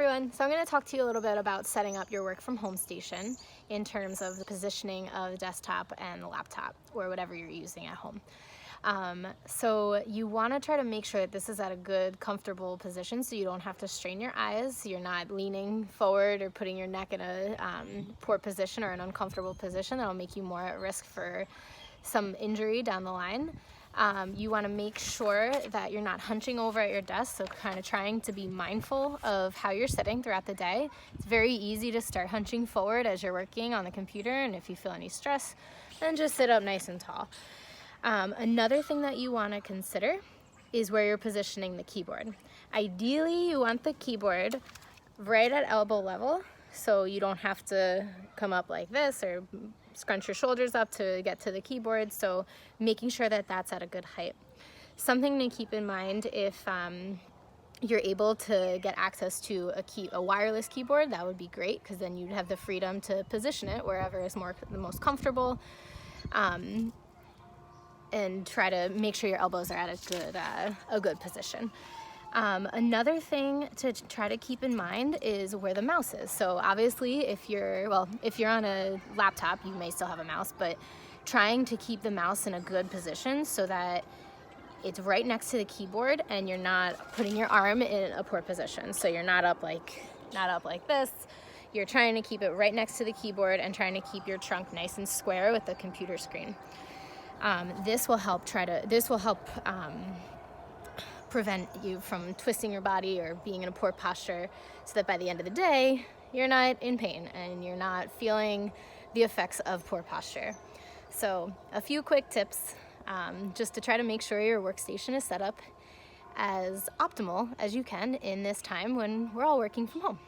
everyone. So I'm going to talk to you a little bit about setting up your work from home station in terms of the positioning of the desktop and the laptop or whatever you're using at home. So you want to try to make sure that this is at a good, comfortable position so you don't have to strain your eyes, so you're not leaning forward or putting your neck in a poor position or an uncomfortable position that'll make you more at risk for some injury down the line. You want to make sure that you're not hunching over at your desk, so kind of trying to be mindful of how you're sitting throughout the day. It's very easy to start hunching forward as you're working on the computer, and if you feel any stress, then just sit up nice and tall. Another thing that you want to consider is where you're positioning the keyboard. Ideally, you want the keyboard right at elbow level, so you don't have to come up like this or scrunch your shoulders up to get to the keyboard, so making sure that that's at a good height. Something to keep in mind if you're able to get access to a wireless keyboard, that would be great, because then you'd have the freedom to position it wherever is the most comfortable, and try to make sure your elbows are at a good position. Another thing to try to keep in mind is where the mouse is. So obviously if you're on a laptop, you may still have a mouse, but trying to keep the mouse in a good position so that it's right next to the keyboard and you're not putting your arm in a poor position. So you're not up like this. You're trying to keep it right next to the keyboard and trying to keep your trunk nice and square with the computer screen. This will help prevent you from twisting your body or being in a poor posture, so that by the end of the day, you're not in pain and you're not feeling the effects of poor posture. So a few quick tips just to try to make sure your workstation is set up as optimal as you can in this time when we're all working from home.